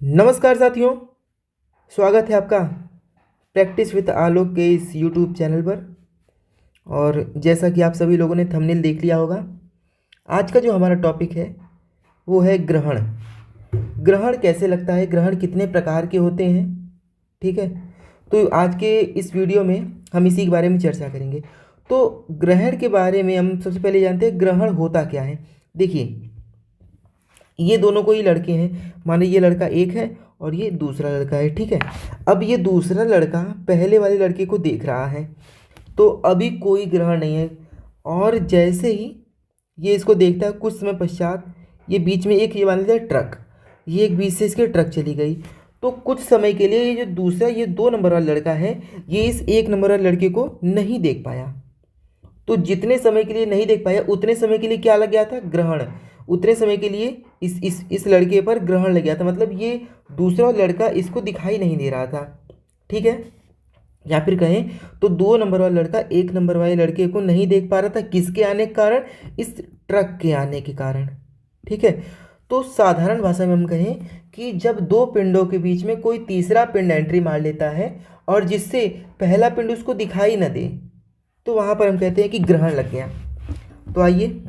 नमस्कार साथियों, स्वागत है आपका प्रैक्टिस विद आलोक के इस यूट्यूब चैनल पर। और जैसा कि आप सभी लोगों ने थंबनेल देख लिया होगा, आज का जो हमारा टॉपिक है वो है ग्रहण। ग्रहण कैसे लगता है, ग्रहण कितने प्रकार के होते हैं, ठीक है। तो आज के इस वीडियो में हम इसी के बारे में चर्चा करेंगे। तो ग्रहण के बारे में हम सबसे पहले जानते हैं ग्रहण होता क्या है। देखिए, ये दोनों कोई लड़के हैं, माने ये लड़का एक है और ये दूसरा लड़का है, ठीक है। अब ये दूसरा लड़का पहले वाले लड़के को देख रहा है, तो अभी कोई ग्रहण नहीं है। और जैसे ही ये इसको देखता है, कुछ समय पश्चात ये बीच में एक, ये मान लीजिए ट्रक, ये एक बीच से इसके ट्रक चली गई। तो कुछ समय के लिए ये जो दूसरा, ये 2 नंबर वाला लड़का है, ये इस 1 नंबर वाले लड़के को नहीं देख पाया। तो जितने समय के लिए नहीं देख पाया, उतने समय के लिए क्या लग गया था, ग्रहण। उतने समय के लिए इस लड़के पर ग्रहण लग गया था, मतलब ये दूसरा लड़का इसको दिखाई नहीं दे रहा था, ठीक है। या फिर कहें तो 2 नंबर वाला लड़का 1 नंबर वाले लड़के को नहीं देख पा रहा था, किसके आने के कारण, इस ट्रक के आने के कारण, ठीक है। तो साधारण भाषा में हम कहें कि जब दो पिंडों के बीच में कोई तीसरा पिंड एंट्री मार लेता है और जिससे पहला पिंड उसको दिखाई न दे, तो वहाँ पर हम कहते हैं कि ग्रहण लग गया। तो आइए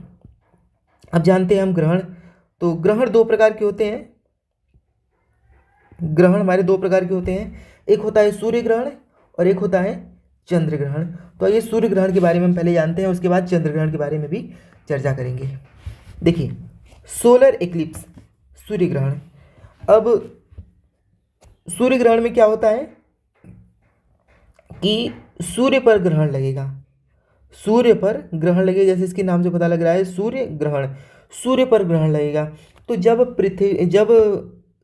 अब जानते हैं हम ग्रहण। तो ग्रहण 2 प्रकार के होते हैं। ग्रहण हमारे 2 प्रकार के होते हैं, एक होता है सूर्य ग्रहण और एक होता है चंद्र ग्रहण। तो आइए सूर्य ग्रहण के बारे में हम पहले जानते हैं, उसके बाद चंद्र ग्रहण के बारे में भी चर्चा करेंगे। देखिए, सोलर इक्लिप्स, सूर्य ग्रहण। अब सूर्य ग्रहण में क्या होता है कि सूर्य पर ग्रहण लगेगा, सूर्य पर ग्रहण लगेगा, जैसे इसके नाम से पता लग रहा है सूर्य ग्रहण, सूर्य पर ग्रहण लगेगा। तो जब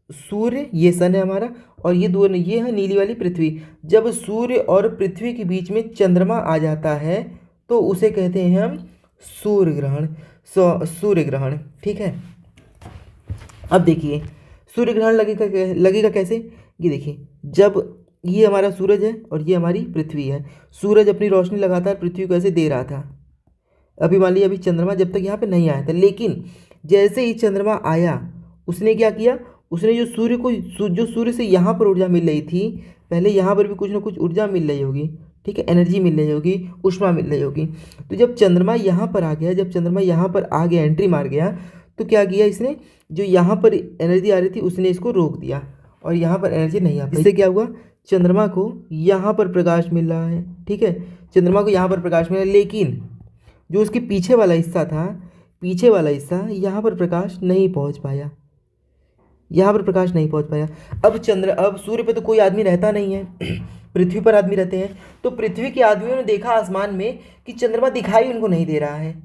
सूर्य, ये सन है हमारा, और ये दो, ये है नीली वाली पृथ्वी, जब सूर्य और पृथ्वी के बीच में चंद्रमा आ जाता है तो उसे कहते हैं हम सूर्य ग्रहण। सूर्य ग्रहण, ठीक है। अब देखिए सूर्य ग्रहण लगेगा कैसे। ये देखिए, जब ये हमारा सूरज है और ये हमारी पृथ्वी है, सूरज अपनी रोशनी लगातार पृथ्वी को ऐसे दे रहा था। अभी मान लीजिए, अभी चंद्रमा जब तक यहाँ पे नहीं आया था, लेकिन जैसे ही चंद्रमा आया, उसने क्या किया, उसने जो सूर्य को, जो सूर्य से यहाँ पर ऊर्जा मिल रही थी, पहले यहाँ पर भी कुछ ना कुछ ऊर्जा मिल रही होगी, ठीक है, एनर्जी मिल रही होगी, ऊष्मा मिल रही होगी। तो जब चंद्रमा यहाँ पर आ गया, जब चंद्रमा यहाँ पर आ गया, एंट्री मार गया, तो क्या किया इसने, जो यहाँ पर एनर्जी आ रही थी उसने इसको रोक दिया और यहाँ पर एनर्जी नहीं आ पाई। इससे क्या हुआ, चंद्रमा को यहाँ पर प्रकाश मिल रहा है, ठीक है, चंद्रमा को यहाँ पर प्रकाश मिला, लेकिन जो उसके पीछे वाला हिस्सा था, पीछे वाला हिस्सा, यहाँ पर प्रकाश नहीं पहुँच पाया, यहाँ पर प्रकाश नहीं पहुँच पाया। अब सूर्य पे तो कोई आदमी रहता नहीं है पृथ्वी पर आदमी रहते हैं। तो पृथ्वी के आदमियों ने देखा आसमान में कि चंद्रमा दिखाई उनको नहीं दे रहा है,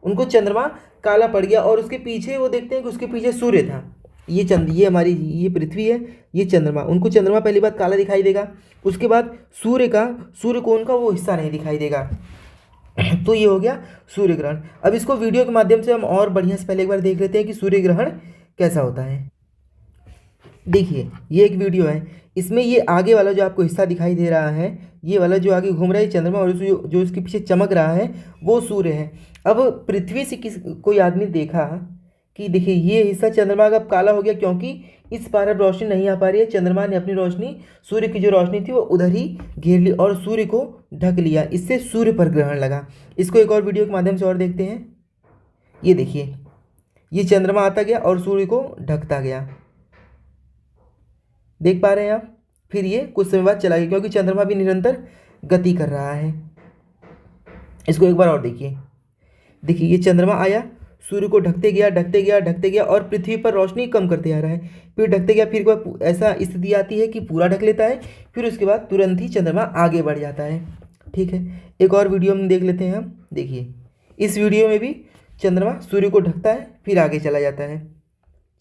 उनको चंद्रमा काला पड़ गया, और उसके पीछे वो देखते हैं कि उसके पीछे सूर्य था। ये हमारी, ये पृथ्वी है, ये चंद्रमा, उनको चंद्रमा पहली बात काला दिखाई देगा, उसके बाद सूर्य को उनका वो हिस्सा नहीं दिखाई देगा तो ये हो गया सूर्य ग्रहण। अब इसको वीडियो के माध्यम से हम और बढ़िया से पहले एक बार देख लेते हैं कि सूर्य ग्रहण कैसा होता है। देखिए, ये एक वीडियो है, इसमें ये आगे वाला जो आपको हिस्सा दिखाई दे रहा है, ये वाला जो आगे घूम रहा है चंद्रमा, और जो इसके पीछे चमक रहा है वो सूर्य है। अब पृथ्वी से कोई आदमी देखा कि देखिए ये हिस्सा चंद्रमा का काला हो गया, क्योंकि इस पार अब रोशनी नहीं आ पा रही है, चंद्रमा ने अपनी रोशनी, सूर्य की जो रोशनी थी वो उधर ही घेर ली और सूर्य को ढक लिया, इससे सूर्य पर ग्रहण लगा। इसको एक और वीडियो के माध्यम से और देखते हैं। ये देखिए, ये चंद्रमा आता गया और सूर्य को ढकता गया, देख पा रहे हैं आप। फिर ये कुछ समय बाद चला गया, क्योंकि चंद्रमा भी निरंतर गति कर रहा है। इसको एक बार और देखिए। देखिए, ये चंद्रमा आया, सूर्य को ढकते गया, ढकते गया, ढकते गया, और पृथ्वी पर रोशनी कम करते आ रहा है, फिर ढकते गया, फिर ऐसा स्थिति आती है कि पूरा ढक लेता है, फिर उसके बाद तुरंत ही चंद्रमा आगे बढ़ जाता है, ठीक है। एक और वीडियो में देख लेते हैं हम। देखिए, इस वीडियो में भी चंद्रमा सूर्य को ढकता है, फिर आगे चला जाता है।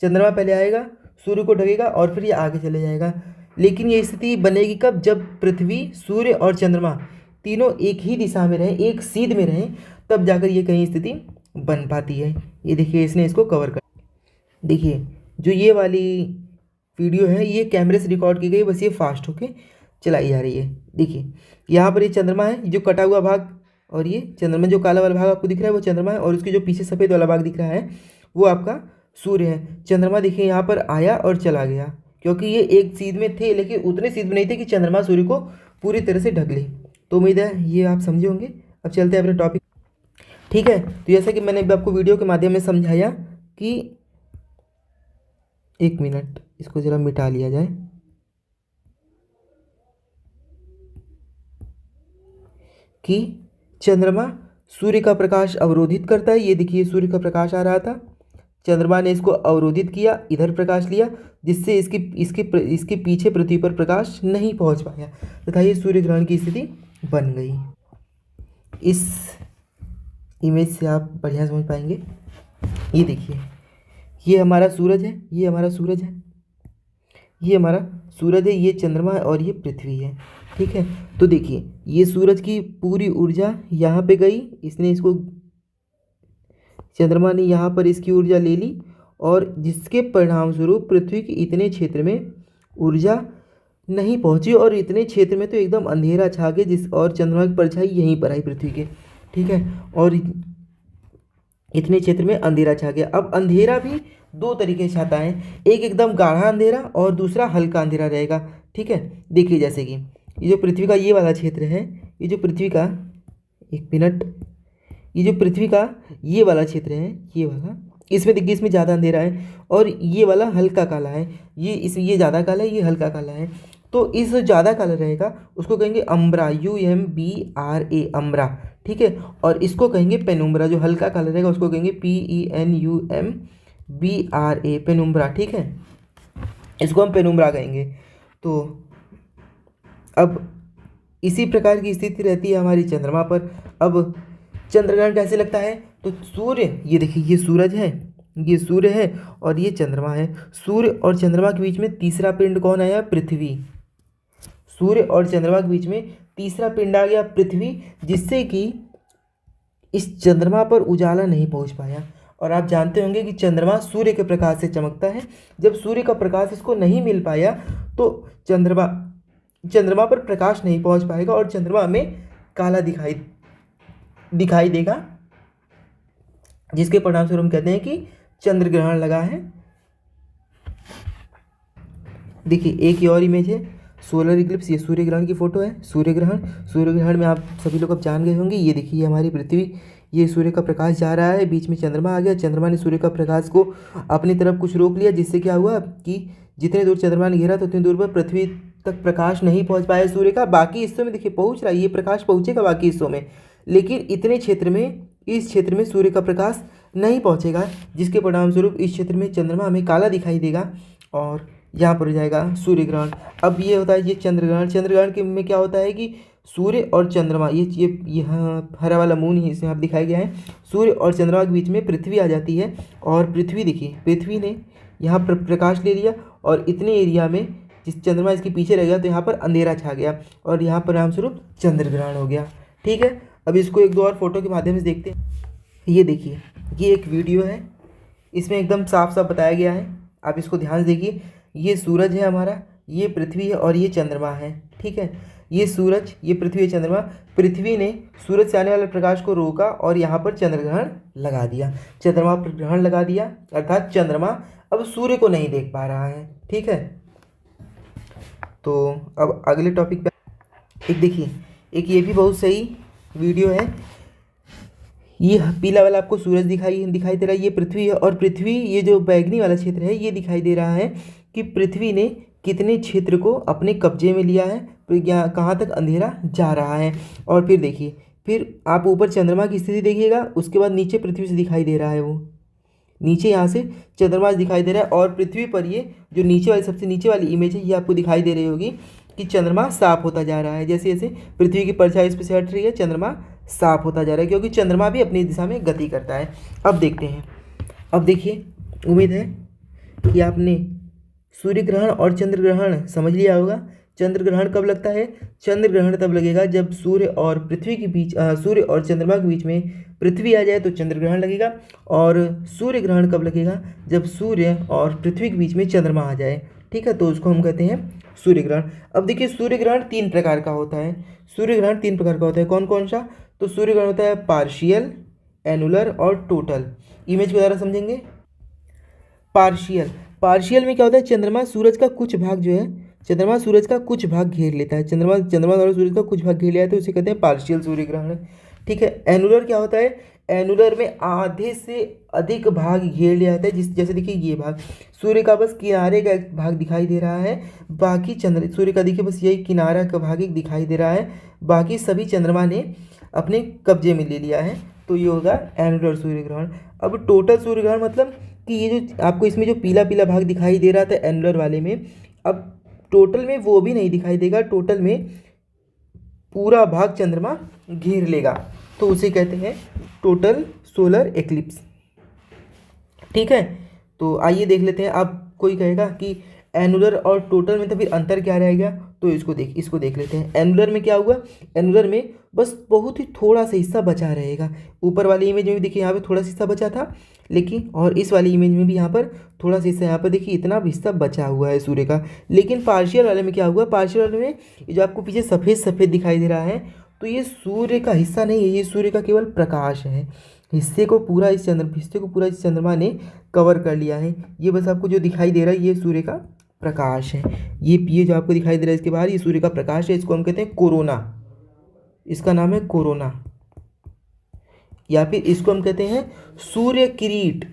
चंद्रमा पहले आएगा, सूर्य को ढकेगा और फिर ये आगे चले जाएगा। लेकिन ये स्थिति बनेगी कब, जब पृथ्वी, सूर्य और चंद्रमा तीनों एक ही दिशा में रहें, एक सीध में रहें, तब जाकर ये कहीं स्थिति बन पाती है। ये देखिए, इसने इसको कवर कर, देखिए जो ये वाली वीडियो है ये कैमरे से रिकॉर्ड की गई, बस ये फास्ट होके चलाई जा रही है। देखिए, यहाँ पर ये चंद्रमा है, जो कटा हुआ भाग, और ये चंद्रमा, जो काला वाला भाग आपको दिख रहा है वो चंद्रमा है, और उसके जो पीछे सफ़ेद वाला भाग दिख रहा है वो आपका सूर्य है। चंद्रमा देखिए यहाँ पर आया और चला गया, क्योंकि ये एक सीध में थे लेकिन उतने सीध में नहीं थे कि चंद्रमा सूर्य को पूरी तरह से ढक ले। तो उम्मीद है ये आप समझे होंगे। अब चलते हैं अपने टॉपिक। ठीक है, तो जैसा कि मैंने अभी आपको वीडियो के माध्यम में समझाया कि 1 मिनट इसको ज़रा मिटा लिया जाए कि चंद्रमा सूर्य का प्रकाश अवरोधित करता है। ये देखिए सूर्य का प्रकाश आ रहा था, चंद्रमा ने इसको अवरोधित किया, इधर प्रकाश लिया, जिससे इसके पीछे पृथ्वी पर प्रकाश नहीं पहुंच पाया तथा ये सूर्य ग्रहण की स्थिति बन गई। इस इमेज से आप बढ़िया समझ पाएंगे। ये देखिए ये हमारा सूरज है, ये हमारा सूरज है, ये हमारा सूरज है, ये चंद्रमा है और ये पृथ्वी है। ठीक है, तो देखिए ये सूरज की पूरी ऊर्जा यहाँ पे गई, इसने इसको चंद्रमा ने यहाँ पर इसकी ऊर्जा ले ली और जिसके परिणाम स्वरूप पृथ्वी के इतने क्षेत्र में ऊर्जा नहीं पहुँची और इतने क्षेत्र में तो एकदम अंधेरा छा गया और चंद्रमा की परछाई यहीं पर आई पृथ्वी के। ठीक है, और इतने क्षेत्र में अंधेरा छा गया। अब अंधेरा भी दो तरीके से आता है, एक एकदम गाढ़ा अंधेरा और दूसरा हल्का अंधेरा रहेगा। ठीक है, देखिए जैसे कि ये जो पृथ्वी का ये वाला क्षेत्र है, ये जो पृथ्वी का 1 मिनट, ये जो पृथ्वी का ये वाला क्षेत्र है, ये वाला, इसमें देखिए इसमें ज़्यादा अंधेरा है और ये वाला हल्का काला है, ये ज़्यादा काला है, ये हल्का काला है। तो इस ज़्यादा काला रहेगा उसको कहेंगे अम्ब्रा, UMBRA अम्ब्रा। ठीक है, और इसको कहेंगे पेनुम्ब्रा, जो हल्का काला रहेगा उसको कहेंगे PENUMBRA पेनुम्ब्रा। ठीक है, इसको हम पेनुम्ब्रा कहेंगे। तो अब इसी प्रकार की स्थिति रहती है हमारी चंद्रमा पर। अब चंद्रग्रहण कैसे लगता है, तो सूर्य, ये देखिए ये सूरज है, ये सूर्य है और ये चंद्रमा है। सूर्य और चंद्रमा के बीच में तीसरा पिंड कौन आया, पृथ्वी। सूर्य और चंद्रमा के बीच में तीसरा पिंड आ गया पृथ्वी, जिससे कि इस चंद्रमा पर उजाला नहीं पहुंच पाया। और आप जानते होंगे कि चंद्रमा सूर्य के प्रकाश से चमकता है। जब सूर्य का प्रकाश इसको नहीं मिल पाया तो चंद्रमा पर प्रकाश नहीं पहुंच पाएगा और चंद्रमा में काला दिखाई देगा, जिसके परिणाम स्वरूप हम कहते हैं कि चंद्र ग्रहण लगा है। देखिए एक और इमेज है, सोलर इक्लिप्स, ये सूर्य ग्रहण की फोटो है। सूर्य ग्रहण में आप सभी लोग अब जान गए होंगे। ये देखिए हमारी पृथ्वी, ये सूर्य का प्रकाश जा रहा है, बीच में चंद्रमा आ गया, चंद्रमा ने सूर्य का प्रकाश को अपनी तरफ कुछ रोक लिया, जिससे क्या हुआ कि जितने दूर चंद्रमा ने घेरा था उतनी दूर पर पृथ्वी तक प्रकाश नहीं पहुंच पाया सूर्य का। बाकी हिस्सों में देखिए पहुंच रहा है, ये प्रकाश पहुंचेगा बाकी हिस्सों में, लेकिन इतने क्षेत्र में, इस क्षेत्र में सूर्य का प्रकाश नहीं पहुंचेगा, जिसके परिणाम स्वरूप इस क्षेत्र में चंद्रमा हमें काला दिखाई देगा और यहाँ पर हो जाएगा सूर्य ग्रहण। अब ये होता है ये चंद्रग्रहण। चंद्रग्रहण के में क्या होता है कि सूर्य और चंद्रमा, ये यहाँ हरा वाला मून ही इसमें आप दिखाया गया है, सूर्य और चंद्रमा के बीच में पृथ्वी आ जाती है और पृथ्वी देखिए, पृथ्वी ने यहाँ पर प्रकाश ले लिया और इतने एरिया में जिस चंद्रमा इसके पीछे रह गया तो यहाँ पर अंधेरा छा गया और यहाँ परिणाम स्वरूप चंद्रग्रहण हो गया। ठीक है, अब इसको एक दो और फोटो के माध्यम से देखते हैं। ये देखिए ये एक वीडियो है, इसमें एकदम साफ साफ बताया गया है, आप इसको ध्यान से देखिए। ये सूरज है हमारा, ये पृथ्वी है और ये चंद्रमा है। ठीक है, ये सूरज, ये पृथ्वी, चंद्रमा। पृथ्वी ने सूरज से आने वाले प्रकाश को रोका और यहाँ पर चंद्रग्रहण लगा दिया, चंद्रमा पर ग्रहण लगा दिया, अर्थात चंद्रमा अब सूर्य को नहीं देख पा रहा है। ठीक है, तो अब अगले टॉपिक पे एक देखिए, एक ये भी बहुत सही वीडियो है। ये पीला वाला आपको सूरज दिखाई दे रहा है, ये पृथ्वी है और पृथ्वी, ये जो बैगनी वाला क्षेत्र है, ये दिखाई दे रहा है कि पृथ्वी ने कितने क्षेत्र को अपने कब्जे में लिया है, कहाँ तक अंधेरा जा रहा है। और फिर देखिए, फिर आप ऊपर चंद्रमा की स्थिति देखिएगा, उसके बाद नीचे पृथ्वी से दिखाई दे रहा है, वो नीचे यहाँ से चंद्रमा दिखाई दे रहा है और पृथ्वी पर ये जो नीचे वाली, सबसे नीचे वाली इमेज है, ये आपको दिखाई दे रही होगी कि चंद्रमा साफ होता जा रहा है। जैसे जैसे पृथ्वी की परछाई इस पर से हट रही है, चंद्रमा साफ होता जा रहा है, क्योंकि चंद्रमा भी अपनी दिशा में गति करता है। अब देखते हैं, अब देखिए, उम्मीद है कि आपने सूर्य ग्रहण और चंद्र ग्रहण समझ लिया होगा। चंद्र ग्रहण कब लगता है, चंद्र ग्रहण तब लगेगा जब सूर्य और पृथ्वी के बीच, सूर्य और चंद्रमा के बीच में पृथ्वी आ जाए तो चंद्र ग्रहण लगेगा। और सूर्य ग्रहण कब लगेगा, जब सूर्य और पृथ्वी के बीच में चंद्रमा आ जाए। ठीक है, तो उसको हम कहते हैं सूर्य ग्रहण। अब देखिए सूर्य ग्रहण 3 प्रकार का होता है, सूर्य ग्रहण 3 प्रकार का होता है। कौन कौन सा, तो सूर्य ग्रहण होता है पार्शियल, एनुलर और टोटल। इमेज को ज़रा समझेंगे। पार्शियल, पार्शियल में क्या होता है, चंद्रमा सूरज का कुछ भाग जो है, चंद्रमा सूरज का कुछ भाग घेर लेता है, चंद्रमा द्वारा सूरज का कुछ भाग घेर लिया है तो उसे कहते हैं पार्शियल सूर्य ग्रहण। ठीक है। एनुलर क्या होता है, एनुलर में आधे से अधिक भाग घेर लिया जाता है, जैसे देखिए ये भाग सूर्य का बस किनारे का एक भाग दिखाई दे रहा है, बाकी सूर्य का देखिए बस यही किनारा का भाग एक दिखाई दे रहा है, बाकी सभी चंद्रमा ने अपने कब्जे में ले लिया है, तो ये होगा एनुलर सूर्य ग्रहण। अब टोटल सूर्य ग्रहण मतलब कि ये जो आपको इसमें जो पीला पीला भाग दिखाई दे रहा था एनुलर वाले में, अब टोटल में वो भी नहीं दिखाई देगा, टोटल में पूरा भाग चंद्रमा घेर लेगा, तो उसे कहते हैं टोटल सोलर एक्लिप्स। ठीक है। तो आइए देख लेते हैं। अब कोई कहेगा कि एनुलर और टोटल में तो फिर अंतर क्या रहेगा, तो इसको देख लेते हैं। एनुलर में क्या हुआ, एनुलर में बस बहुत ही थोड़ा सा हिस्सा बचा रहेगा, ऊपर वाली इमेज में भी देखिए यहाँ पे थोड़ा सा हिस्सा बचा था, लेकिन और इस वाली इमेज में भी यहाँ पर थोड़ा सा हिस्सा, यहाँ पर देखिए इतना हिस्सा बचा हुआ है सूर्य का। लेकिन पार्शियल वाले में क्या हुआ, पार्शियल वाले में जो आपको पीछे सफ़ेद सफ़ेद दिखाई दे रहा है, तो ये सूर्य का हिस्सा नहीं है, ये सूर्य का केवल प्रकाश है, हिस्से को पूरा इस चंद्रमा ने कवर कर लिया है। ये बस आपको जो दिखाई दे रहा है ये सूर्य का प्रकाश है, ये जो आपको दिखाई दे रहा है इसके बाहर ये सूर्य का प्रकाश है, इसको हम कहते हैं कोरोना, इसका नाम है कोरोना, या फिर इसको हम कहते हैं सूर्य किरीट,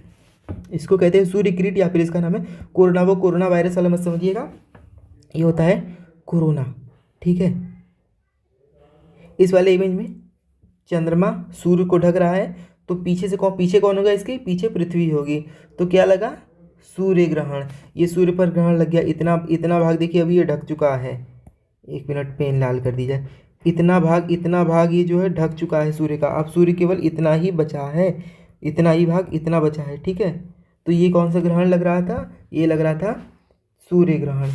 इसको कहते हैं सूर्य किरीट, या फिर इसका नाम है कोरोना। वो कोरोना वायरस वाला मत समझिएगा, ये होता है कोरोना। ठीक है। इस वाले इमेज में चंद्रमा सूर्य को ढक रहा है, तो पीछे कौन होगा, इसके पीछे पृथ्वी होगी, तो क्या लगा, सूर्य ग्रहण। ये सूर्य पर ग्रहण लग गया, इतना भाग देखिए अभी ये ढक चुका है, एक मिनट पेन लाल कर दीजिए, इतना भाग ये जो है ढक चुका है सूर्य का, अब सूर्य केवल इतना ही बचा है, इतना ही भाग इतना बचा है। ठीक है। तो ये कौन सा ग्रहण लग रहा था, ये लग रहा था सूर्य ग्रहण।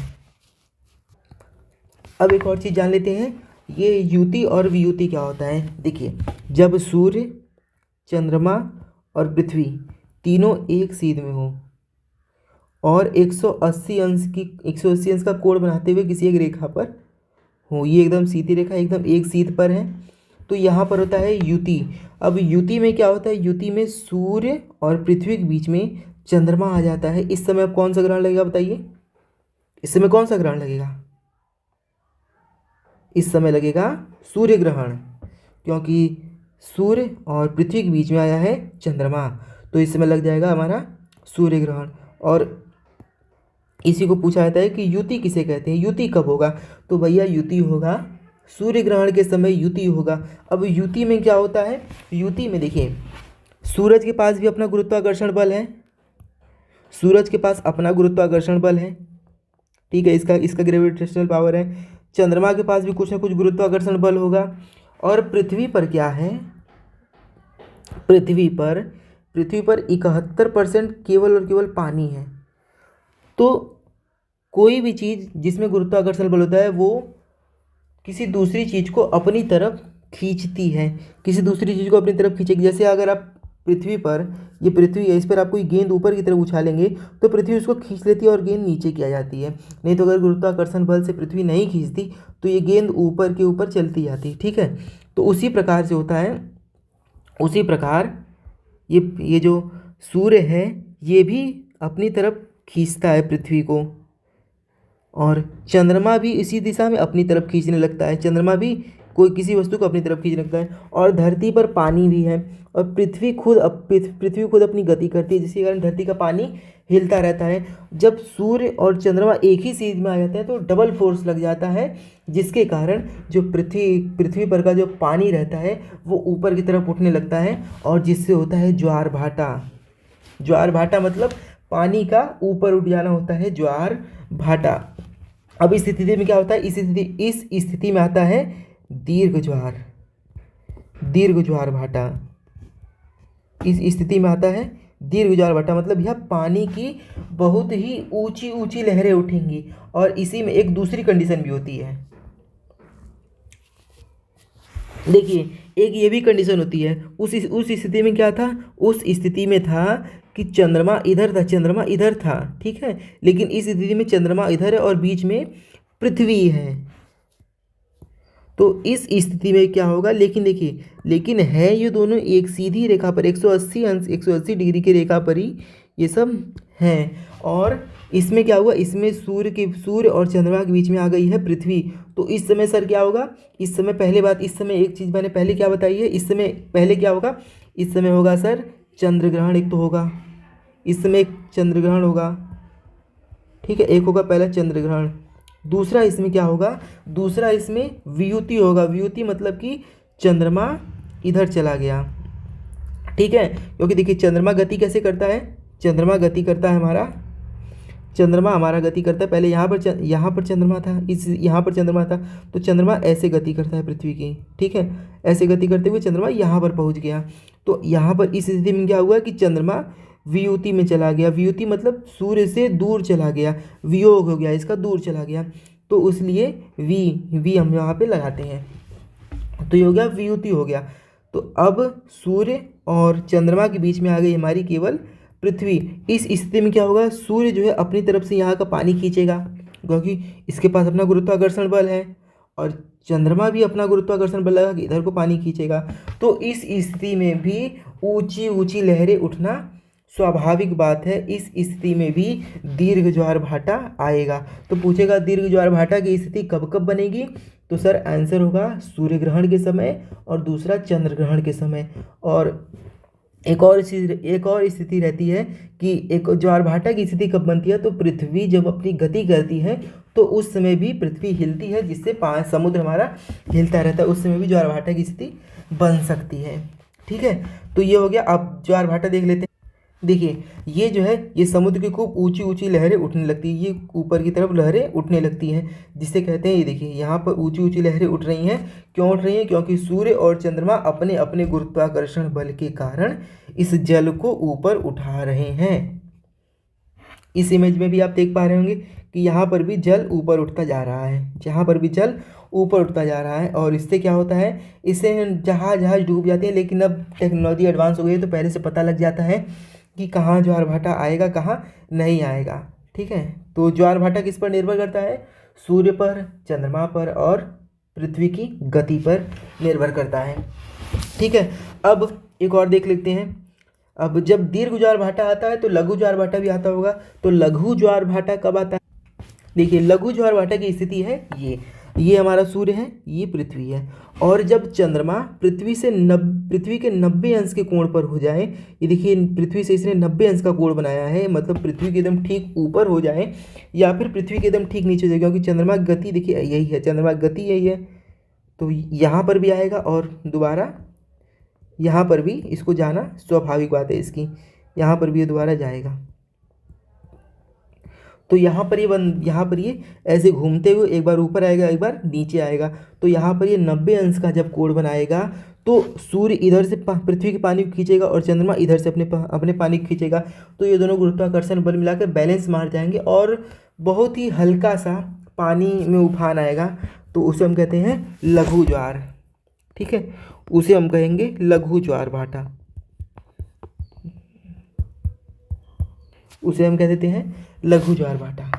अब एक और चीज़ जान लेते हैं, ये युति और वियुति क्या होता है। देखिए, जब सूर्य, चंद्रमा और पृथ्वी तीनों एक सीध में हो और 180 अंश का कोण बनाते हुए किसी एक रेखा पर हो, ये एकदम सीधी रेखा एकदम एक सीध पर है, तो यहाँ पर होता है युति। अब युति में क्या होता है, युति में सूर्य और पृथ्वी के बीच में चंद्रमा आ जाता है। इस समय अब कौन सा ग्रहण लगेगा बताइए, इस समय कौन सा ग्रहण लगेगा, इस समय लगेगा सूर्य ग्रहण, क्योंकि सूर्य और पृथ्वी के बीच में आया है चंद्रमा, तो इस समय लग जाएगा हमारा सूर्य ग्रहण। और इसी को पूछा जाता है कि युति किसे कहते हैं, युति कब होगा, तो भैया युति होगा सूर्य ग्रहण के समय युति होगा। अब युति में क्या होता है, युति में देखिए सूरज के पास भी अपना गुरुत्वाकर्षण बल है, सूरज के पास अपना गुरुत्वाकर्षण बल है, ठीक है, इसका ग्रेविटेशनल पावर है, चंद्रमा के पास भी कुछ ना कुछ गुरुत्वाकर्षण बल होगा, और पृथ्वी पर क्या है, पृथ्वी पर 71% केवल और केवल पानी है। तो कोई भी चीज़ जिसमें गुरुत्वाकर्षण बल होता है वो किसी दूसरी चीज़ को अपनी तरफ खींचती है, किसी दूसरी चीज़ को अपनी तरफ खींचेगी। जैसे अगर आप पृथ्वी पर, ये पृथ्वी है, इस पर आप कोई गेंद ऊपर की तरफ उछालेंगे तो पृथ्वी उसको खींच लेती है और गेंद नीचे की आ जाती है। नहीं तो अगर गुरुत्वाकर्षण बल से पृथ्वी नहीं खींचती तो ये गेंद ऊपर के ऊपर चलती जाती। ठीक है। तो उसी प्रकार से होता है, उसी प्रकार ये जो सूर्य है ये भी अपनी तरफ खींचता है पृथ्वी को, और चंद्रमा भी इसी दिशा में अपनी तरफ खींचने लगता है, चंद्रमा भी कोई किसी वस्तु को अपनी तरफ खींचने लगता है। और धरती पर पानी भी है, और पृथ्वी खुद अपनी गति करती है, जिसके कारण धरती का पानी हिलता रहता है। जब सूर्य और चंद्रमा एक ही सीध में आ जाते हैं तो डबल फोर्स लग जाता है, जिसके कारण जो पृथ्वी पर का जो पानी रहता है वो ऊपर की तरफ उठने लगता है, और जिससे होता है ज्वार भाटा। ज्वार भाटा मतलब पानी का ऊपर उठ जाना होता है ज्वार भाटा। अब इस स्थिति में क्या होता है, इस स्थिति में आता है दीर्घ ज्वार भाटा। इस स्थिति में आता है दीर्घ ज्वार भाटा, मतलब यह पानी की बहुत ही ऊंची ऊंची लहरें उठेंगी, और इसी में एक दूसरी कंडीशन भी होती है। देखिए, एक ये भी कंडीशन होती है, उस स्थिति में क्या था, उस स्थिति में था कि चंद्रमा इधर था, ठीक है, लेकिन इस स्थिति में चंद्रमा इधर है और बीच में पृथ्वी है। तो इस स्थिति में क्या होगा, लेकिन देखिए, लेकिन है ये दोनों एक सीधी रेखा पर 180 डिग्री की रेखा पर ही ये सब हैं, और इसमें क्या हुआ, इसमें सूर्य और चंद्रमा के बीच में आ गई है पृथ्वी। तो इस समय सर क्या होगा, इस समय पहले बात, इस समय एक चीज़ मैंने पहले क्या बताई है, इस समय पहले क्या होगा, इस समय होगा सर चंद्र ग्रहण, एक तो होगा इस समय एक चंद्र ग्रहण होगा, ठीक है, एक होगा पहला चंद्र ग्रहण। दूसरा इसमें क्या होगा, दूसरा इसमें वियुति होगा। वियुति मतलब कि चंद्रमा इधर चला गया, ठीक है, क्योंकि देखिए चंद्रमा गति कैसे करता है, चंद्रमा गति करता है हमारा, चंद्रमा हमारा गति करता है, पहले यहाँ पर चंद्रमा था, इस यहाँ पर चंद्रमा था, तो चंद्रमा ऐसे गति करता है पृथ्वी की, ठीक है, ऐसे गति करते हुए चंद्रमा यहाँ पर पहुँच गया। तो यहाँ पर इस स्थिति में क्या हुआ कि चंद्रमा वियुति में चला गया। वियुति मतलब सूर्य से दूर चला गया, वियोग हो गया इसका, दूर चला गया, तो इसलिए वी हम यहाँ पे लगाते हैं, तो ये हो गया वियुति हो गया। तो अब सूर्य और चंद्रमा के बीच में आ गई हमारी केवल पृथ्वी। इस स्थिति में क्या होगा, सूर्य जो है अपनी तरफ से यहाँ का पानी खींचेगा, क्योंकि इसके पास अपना गुरुत्वाकर्षण बल है, और चंद्रमा भी अपना गुरुत्वाकर्षण बल लगा कि इधर को पानी खींचेगा। तो इस स्थिति में भी ऊंची ऊंची लहरें उठना स्वाभाविक बात है। इस स्थिति में भी दीर्घ ज्वार भाटा आएगा। तो पूछेगा दीर्घ ज्वार भाटा की स्थिति कब कब बनेगी, तो सर आंसर होगा सूर्य ग्रहण के समय और दूसरा चंद्र ग्रहण के समय। और एक और स्थिति रहती है कि एक ज्वार भाटा की स्थिति कब बनती है, तो पृथ्वी जब अपनी गति करती है तो उस समय भी पृथ्वी हिलती है, जिससे समुद्र हमारा हिलता रहता है, उस समय भी ज्वार भाटा की स्थिति बन सकती है, ठीक है। तो ये हो गया। अब ज्वार भाटा देख लेते हैं। देखिए ये जो है, ये समुद्र की खूब ऊंची ऊंची लहरें उठने लगती है, ये ऊपर की तरफ लहरें उठने लगती हैं, जिसे कहते हैं, ये देखिए यहाँ पर ऊंची ऊंची लहरें उठ रही हैं। क्यों उठ रही हैं, क्योंकि सूर्य और चंद्रमा अपने अपने गुरुत्वाकर्षण बल के कारण इस जल को ऊपर उठा रहे हैं। इस इमेज में भी आप देख पा रहे होंगे कि यहाँ पर भी जल ऊपर उठता जा रहा है, यहाँ पर भी जल ऊपर उठता जा रहा है। और इससे क्या होता है, इससे जहाज डूब जाते हैं। लेकिन अब टेक्नोलॉजी एडवांस हो गई है, तो पहले से पता लग जाता है कि कहाँ ज्वार भाटा आएगा, कहाँ नहीं आएगा, ठीक है। तो ज्वार भाटा किस पर निर्भर करता है, सूर्य पर, चंद्रमा पर और पृथ्वी की गति पर निर्भर करता है, ठीक है। अब एक और देख लेते हैं। अब जब दीर्घ ज्वार भाटा आता है तो लघु ज्वार भाटा भी आता होगा। तो लघु ज्वार भाटा कब आता है, देखिए लघु ज्वार भाटा की स्थिति है ये हमारा सूर्य है, ये पृथ्वी है, और जब चंद्रमा पृथ्वी के 90 अंश के कोण पर हो जाए, ये देखिए पृथ्वी से इसने 90 अंश का कोण बनाया है, मतलब पृथ्वी के एकदम ठीक ऊपर हो जाए या फिर पृथ्वी के एकदम ठीक नीचे हो जाए, क्योंकि चंद्रमा की गति देखिए यही है, चंद्रमा की गति यही है। तो यहाँ पर भी आएगा और दोबारा यहाँ पर भी इसको जाना स्वाभाविक बात है इसकी, यहाँ पर भी ये दोबारा जाएगा। तो यहाँ पर ये ऐसे घूमते हुए एक बार ऊपर आएगा, एक बार नीचे आएगा। तो यहाँ पर ये 90 अंश का जब कोण बनाएगा तो सूर्य इधर से पृथ्वी के पानी को खींचेगा और चंद्रमा इधर से अपने पानी को खींचेगा। तो ये दोनों गुरुत्वाकर्षण बल मिलाकर बैलेंस मार जाएंगे और बहुत ही हल्का सा पानी में उफान आएगा। तो उसे हम कहते हैं लघु ज्वार, ठीक है, उसे हम कहेंगे लघु ज्वार भाटा, उसे हम कह देते हैं लघु ज्वार भाटा।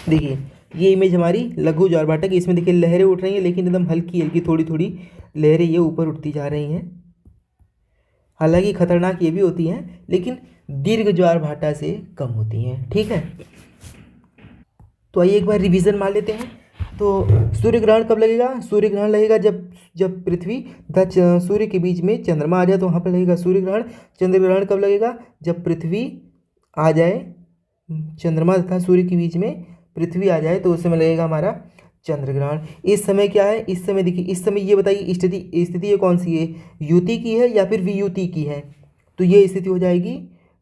देखिए ये इमेज हमारी लघु ज्वार भाटा की, इसमें देखिए लहरें उठ रही हैं, लेकिन एकदम हल्की हल्की थोड़ी थोड़ी लहरें ये ऊपर उठती जा रही हैं। हालांकि खतरनाक ये भी होती हैं, लेकिन दीर्घ ज्वार भाटा से कम होती हैं, ठीक है। तो आइए एक बार रिवीजन मार लेते हैं। तो सूर्य ग्रहण कब लगेगा, सूर्य ग्रहण लगेगा जब पृथ्वी तथा सूर्य के बीच में चंद्रमा आ जाए, तो वहाँ पर लगेगा सूर्य ग्रहण। चंद्र ग्रहण कब लगेगा, जब पृथ्वी आ जाए, चंद्रमा तथा सूर्य के बीच में पृथ्वी आ जाए, तो उस समय लगेगा हमारा चंद्र ग्रहण। इस समय क्या है, इस समय देखिए, इस समय ये बताइए स्थिति ये कौन सी है, युति की है या फिर वियुति की है। तो ये स्थिति हो जाएगी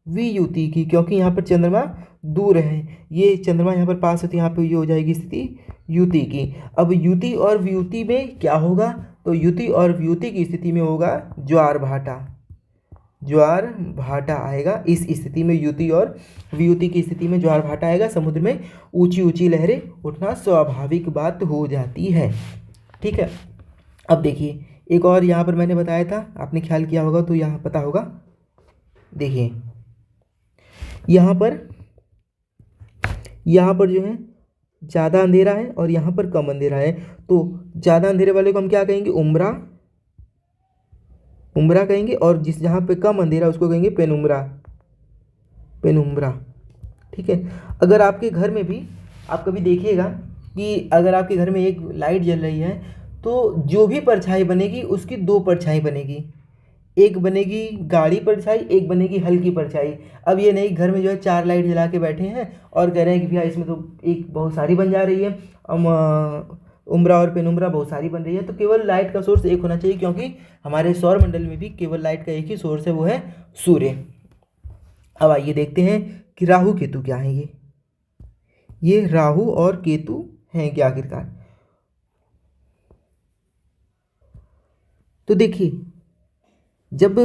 वियुति की, क्योंकि यहाँ पर चंद्रमा दूर है, ये चंद्रमा यहाँ पर पास होती है, यहाँ पर ये हो जाएगी स्थिति युति की। अब युति और वियुति में क्या होगा, तो युति और वियुति की स्थिति में होगा ज्वार भाटा, ज्वार भाटा आएगा। इस स्थिति में युति और वियुति की स्थिति में ज्वार भाटा आएगा, समुद्र में ऊंची ऊंची लहरें उठना स्वाभाविक बात हो जाती है, ठीक है। अब देखिए एक और यहाँ पर मैंने बताया था, आपने ख्याल किया होगा तो यहाँ पता होगा। देखिए यहाँ पर जो है ज़्यादा अंधेरा है और यहाँ पर कम अंधेरा है। तो ज़्यादा अंधेरे वाले को हम क्या कहेंगे, उम्रा कहेंगे, और जहाँ पे कम अंधेरा उसको कहेंगे पेनुम्रा, ठीक है। अगर आपके घर में भी आप कभी देखिएगा कि अगर आपके घर में एक लाइट जल रही है तो जो भी परछाई बनेगी उसकी दो परछाई बनेगी, एक बनेगी गाढ़ी परछाई, एक बनेगी हल्की परछाई। अब ये नहीं घर में जो है चार लाइट जला के बैठे हैं और कह रहे हैं कि भैया इसमें तो एक बहुत सारी बन जा रही है, उम्रा और पेनुम्रा बहुत सारी बन रही है। तो केवल लाइट का सोर्स एक होना चाहिए, क्योंकि हमारे सौर मंडल में भी केवल लाइट का एक ही सोर्स है, वो है सूर्य। अब आइए देखते हैं कि राहु केतु क्या है। ये राहु और केतु हैं क्या आखिरकार। तो देखिए, जब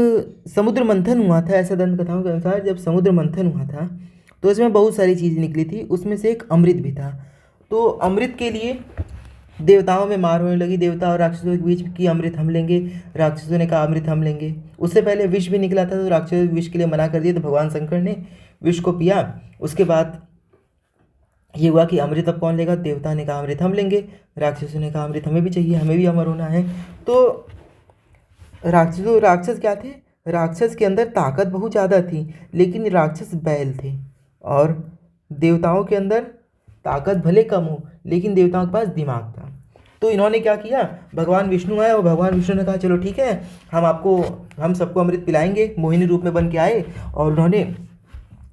समुद्र मंथन हुआ था, ऐसा दंत कथाओं के अनुसार जब समुद्र मंथन हुआ था तो इसमें बहुत सारी चीज़ें निकली थी, उसमें से एक अमृत भी था। तो अमृत के लिए देवताओं में मार होने लगी, देवता और राक्षसों के बीच की अमृत हम लेंगे, राक्षसों ने कहा अमृत हम लेंगे। उससे पहले विष भी निकला था, तो राक्षसों विष के लिए मना कर दिया, तो भगवान शंकर ने विष को पिया। उसके बाद ये हुआ कि अमृत अब कौन लेगा, देवता ने कहा अमृत हम लेंगे, राक्षसों ने कहा अमृत हमें भी चाहिए, हमें भी अमर होना है। तो राक्षस क्या थे, राक्षस के अंदर ताकत बहुत ज़्यादा थी, लेकिन राक्षस बैल थे। और देवताओं के अंदर ताकत भले कम हो, लेकिन देवताओं के पास दिमाग था। तो इन्होंने क्या किया, भगवान विष्णु आए और भगवान विष्णु ने कहा चलो ठीक है, हम सबको अमृत पिलाएंगे। मोहिनी रूप में बन के आए और उन्होंने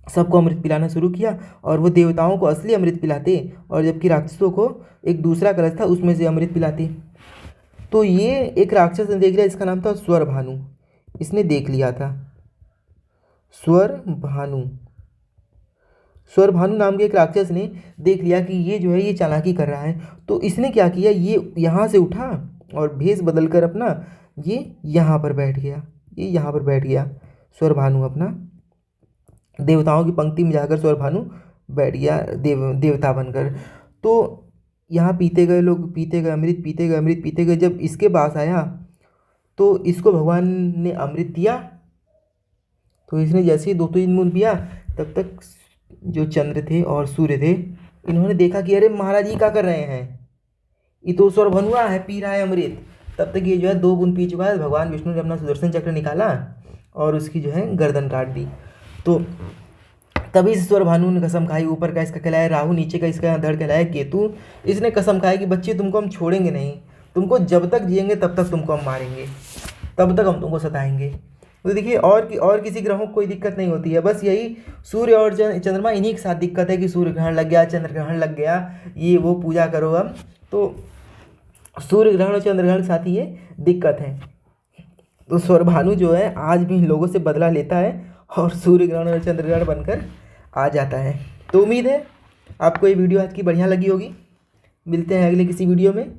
सबको अमृत पिलाना शुरू किया, और वो देवताओं को असली अमृत पिलाते और जबकि राक्षसों को एक दूसरा कलश था उसमें से अमृत पिलाते। तो ये एक राक्षस ने देख लिया, इसका नाम था स्वर भानु। इसने देख लिया था स्वर भानु, स्वर भानु नाम के एक राक्षस ने देख लिया कि ये जो है ये चालाकी कर रहा है। तो इसने क्या किया, ये यहाँ से उठा और भेष बदल कर अपना ये यहाँ पर बैठ गया, ये यहाँ पर बैठ गया स्वर भानु, अपना देवताओं की पंक्ति में जाकर स्वर भानु बैठ गया देवता बनकर। तो यहाँ पीते गए लोग, पीते गए अमृत, पीते गए अमृत, पीते गए। जब इसके पास आया तो इसको भगवान ने अमृत दिया, तो इसने जैसे ही दो तीन बूंद पिया, तब तक जो चंद्र थे और सूर्य थे, इन्होंने देखा कि अरे महाराज ये क्या कर रहे हैं, ये तो स्वर भनुआ है, पी रहा है अमृत। तब तक ये जो है दो बूंद पी चुका है। भगवान विष्णु ने अपना सुदर्शन चक्र निकाला और उसकी जो है गर्दन काट दी। तो तभी स्वर भानु ने कसम खाई, ऊपर का इसका कहलाया राहु, नीचे का इसका धड़ कहलाया केतु। इसने कसम खाई कि बच्चे तुमको हम छोड़ेंगे नहीं, तुमको जब तक जिएंगे तब तक तुमको हम मारेंगे, तब तक हम तुमको सताएंगे। तो देखिए, और किसी ग्रहों को कोई दिक्कत नहीं होती है, बस यही सूर्य और चंद्रमा, इन्हीं के साथ दिक्कत है कि सूर्य ग्रहण लग गया, चंद्र ग्रहण लग गया, ये वो पूजा करो अब। तो सूर्य ग्रहण और चंद्र ग्रहण के साथ ही ये दिक्कत है। तो स्वर भानु जो है आज भी इन लोगों से बदला लेता है और सूर्य ग्रहण और चंद्र ग्रहण बनकर आ जाता है। तो उम्मीद है आपको ये वीडियो आज की बढ़िया लगी होगी। मिलते हैं अगले किसी वीडियो में,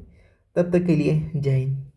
तब तक के लिए जय हिंद।